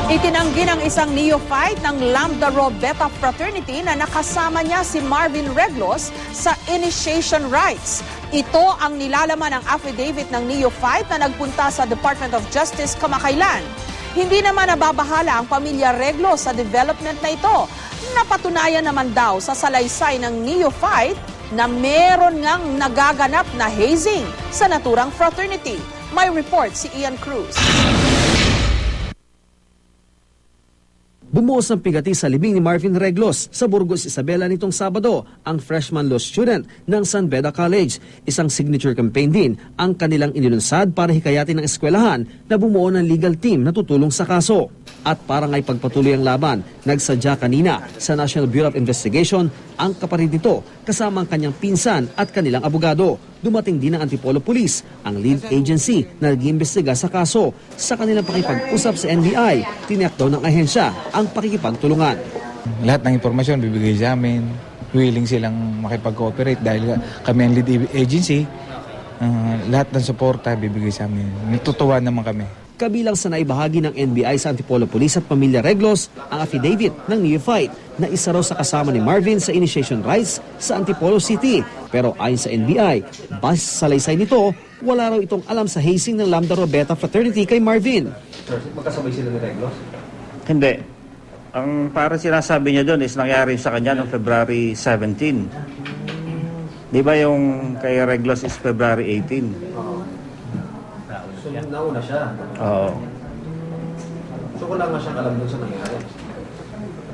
Itinanggi ng isang neophyte ng Lambda Rho Beta Fraternity na nakasama niya si Marvin Reglos sa initiation rites. Ito ang nilalaman ng affidavit ng neophyte na nagpunta sa Department of Justice kamakailan. Hindi naman nababahala ang pamilya Reglos sa development na ito. Napatunayan naman daw sa salaysay ng neophyte na meron ngang nagaganap na hazing sa naturang fraternity. May report si Ian Cruz. Bumuhos ng pigati sa libing ni Marvin Reglos sa Burgos, Isabela nitong Sabado ang freshman law student ng San Beda College. Isang signature campaign din ang kanilang inilunsad para hikayatin ng eskwelahan na bumuo ng legal team na tutulong sa kaso. At para nga'y pagpatuloy ang laban, nagsadya kanina sa National Bureau of Investigation ang kapatid nito kasama ang kanyang pinsan at kanilang abogado. Dumating din ang Antipolo Police, ang lead agency na nag-iimbestiga sa kaso. Sa kanilang pakipag-usap sa NBI, tiniyak daw ng ahensya ang pakikipagtulungan. Lahat ng impormasyon bibigay sa amin. Willing silang makipag-cooperate dahil kami ang lead agency. Lahat ng suporta bibigay sa amin. Natutuwa naman kami. Kabilang sa naibahagi ng NBI sa Antipolo Police at Pamilya Reglos ang affidavit ng neophyte na isa raw sa kasama ni Marvin sa initiation rites sa Antipolo City. Pero ayon sa NBI, base sa salaysay nito, wala raw itong alam sa hazing ng Lambda Rho Beta Fraternity kay Marvin. Sir, magkasabay sila ni Reglos? Hindi. Ang parang sinasabi niya doon is nangyari sa kanya noong February 17. Di ba yung kay Reglos is February 18? So, nauna siya? Oo. So, wala nga siyang alam dun sa nangyari?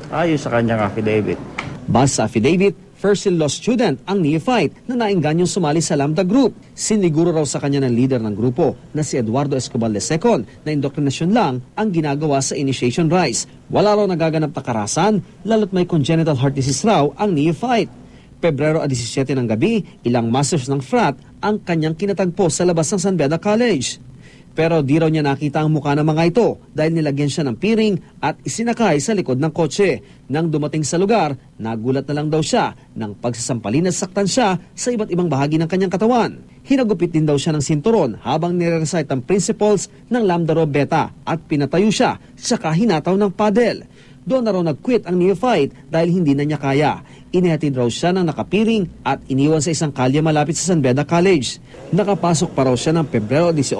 Ayos sa kanyang affidavit. Base sa affidavit, first-year law student ang neophyte na naingganyong sumali sa Lambda Group. Siniguro raw sa kanya ng leader ng grupo na si Eduardo Escobar II na indoctrination lang ang ginagawa sa initiation rites. Wala raw nagaganap na karahasan, lalo't may congenital heart disease raw ang neophyte. Pebrero 17 ng gabi, ilang masters ng frat ang kanyang kinatagpo sa labas ng San Beda College. Pero di raw niya nakita ang mukha ng mga ito dahil nilagyan siya ng piring at isinakay sa likod ng kotse. Nang dumating sa lugar, nagulat na lang daw siya nang pagsasampalin at saktan siya sa iba't ibang bahagi ng kanyang katawan. Hinagupit din daw siya ng sinturon habang nire-recite ang principles ng Lambda Rho Beta at pinatayo siya saka hinataw ng paddle. Doon na raw nag-quit ang neophyte dahil hindi na niya kaya. Inihatid raw siya ng nakapiring at iniwan sa isang kalye malapit sa San Beda College. Nakapasok pa raw siya ng Pebrero 18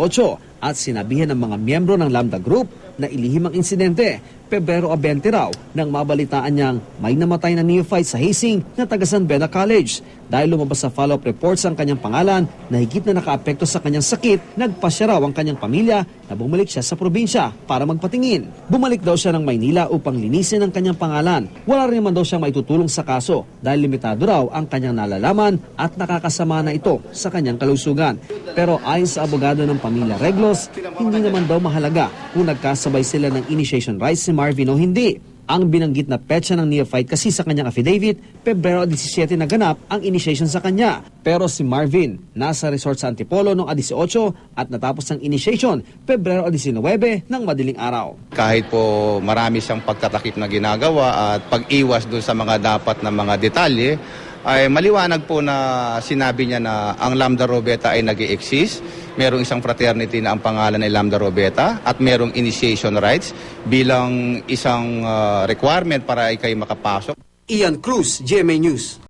at sinabihan ng mga miyembro ng Lambda Group na ilihim ang insidente. Pebrero 20 raw nang mabalitaan niyang may namatay na neophyte sa hazing na taga San Beda College. Dahil lumabas sa follow-up reports ang kanyang pangalan na higit na nakaapekto sa kanyang sakit, nagpasya raw ang kanyang pamilya na bumalik siya sa probinsya para magpatingin. Bumalik daw siya ng Maynila upang linisin ang kanyang pangalan. Wala rin naman daw siyang maitutulong sa kaso dahil limitado raw ang kanyang nalalaman at nakakasama na ito sa kanyang kalusugan. Pero ayon sa abogado ng pamilya Reglos, hindi naman daw mahalaga kung nagkasabay sila ng initiation rites si Marvin o hindi. Ang binanggit na petsa ng neophyte kasi sa kanyang affidavit, Pebrero 17 naganap ang initiation sa kanya. Pero si Marvin, nasa resort sa Antipolo noong 18 at natapos ang initiation, Pebrero 19 ng madaling araw. Kahit po marami siyang pagtatakip na ginagawa at pag-iwas doon sa mga dapat na mga detalye, ay maliwanag po na sinabi niya na ang Lambda Rho Beta ay nag-i-exist. Merong isang fraternity na ang pangalan ay Lambda Rho Beta at merong initiation rites bilang isang requirement para ikay makapasok. Ian Cruz, GMA News.